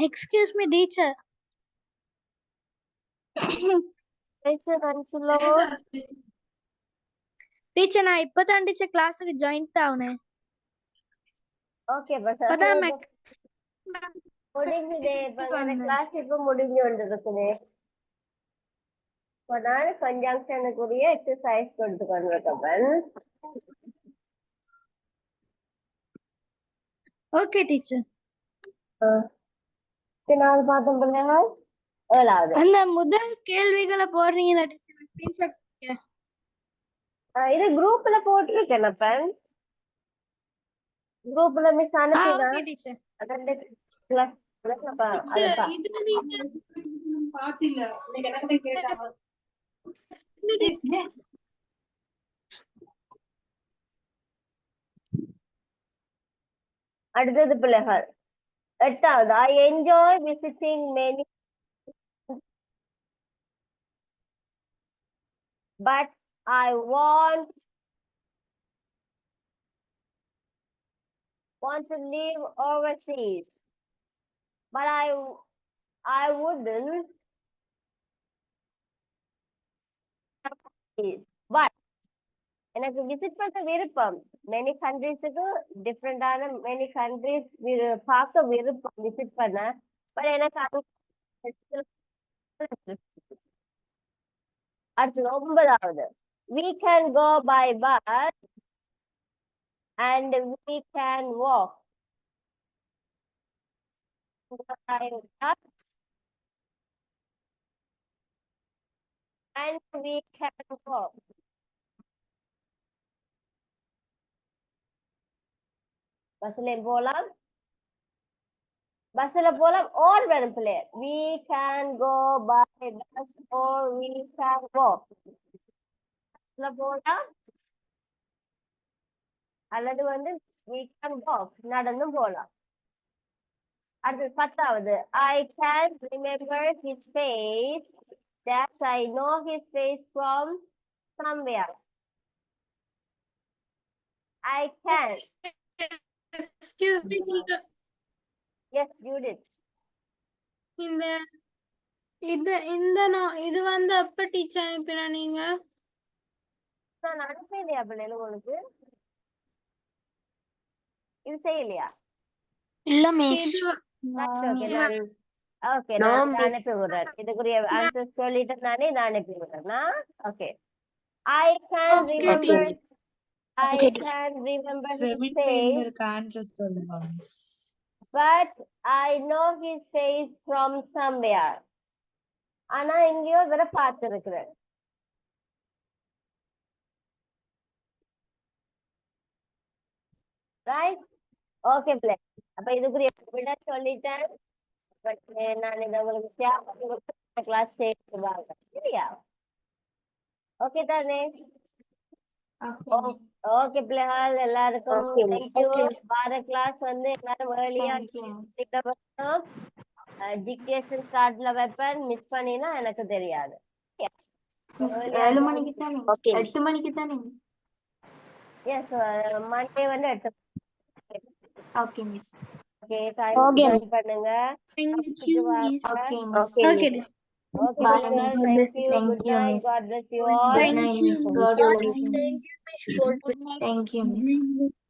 Excuse me, teacher. Teacher, Ansulo. Teacher, நான் இப்பதான் teacher classக்கு join ஆனேன். Okay, but இப்பதான் முடிஞ்சுதே. இப்ப கிளாஸ் இப்ப முடிஞ்சு வந்துருக்குது. இப்போ நான் கன்ஜங்ஷனுக்குரிய எக்ஸசைஸ் கொடுத்து கொண்டிருக்கேன். Okay teacher. நாலு பார்த்தோம் பிள்ளைகள். 7வது. அந்த முதல் கேள்விகளை போடுறீங்களா டீச்சர்? ஸ்கிரீன்ஷாட் இது குரூப்ல போட்டிருக்கேன் அப்பன். குரூப்ல மிஸ் அனுப்பினா. Okay teacher. அதோட கிளாஸ் இது நீங்க பாத்தில. நீங்க என்ன கேட்டாங்க? அடுத்தது பிள்ளைகள் 8வது. I enjoy visiting many but I want to live overseas. But I wouldn't. But எனக்கு விசிட் பண்ண விருப்பம். மெனி கண்ட்ரீஸுக்கு டிஃப்ரெண்டான மெனி கண்ட்ரீஸ் பார்க்க விருப்பம் விசிட் பண்ண. பட் எனக்கு அடுத்து 9வது. We can go by bus and we can walk. And we can walk. பஸ்ல போலாம். பஸ்ல போலாம் or வேணும் பிள்ளை. We can go by bus or we can walk. பஸ்ல போலாம் அல்லது வந்து we can walk நடந்து போலாம். அடுத்து 10வது. I can remember his face that I know his face from somewhere. I can. Excuse me, teacher. Yes, you did. இது வந்து அப்ப டீச்சர் அனுப்பினா நீங்க? நான் அனுப்பலையா பிள்ளைல உங்களுக்கு? இது செய்யலையா? இல்ல மிஸ். ஓகே நான் அனுப்பி விடுறேன். இதுக்குரிய ஆன்சர் சொல்லிட்டு நானே நான் அனுப்பி விடுறேன்னா. Okay. I can remember. I can remember his face. But I know his face from somewhere. ஆனா எங்கேயோ வேற பார்த்திருக்கிறேன். Right? Okay, பிள்ளை. அப்ப இதுக்குரிய விட சொல்லிட்டேன். நான் இதை உங்களுக்கு ஷேர் பண்ணி கிளாஸ் சேர்த்துவாங்க. சரியா? ஓகே தானே? ஓகே பிள்ளைகள் எல்லாருக்கும் தேங்க்யூ. வார கிளாஸ் வந்து எல்லாரும் ஏர்லியா டிக்டேஷன் கார்டுல வைப்பேன். மிஸ் பண்ணினா எனக்கு தெரியாது. 7 மணிக்கு தானே? 8 மணிக்கு தானே? எஸ் மண்டே வந்து 8. Okay miss. ஓகே டைம் பண்ணுங்க. Thank you, miss. Okay Okay. Okay, Bye, பிள்ளைகள். miss. Thank you. Thank Good you, night. miss. God bless you all. Good night, miss. God bless you. Thank you, miss. Thank you, miss.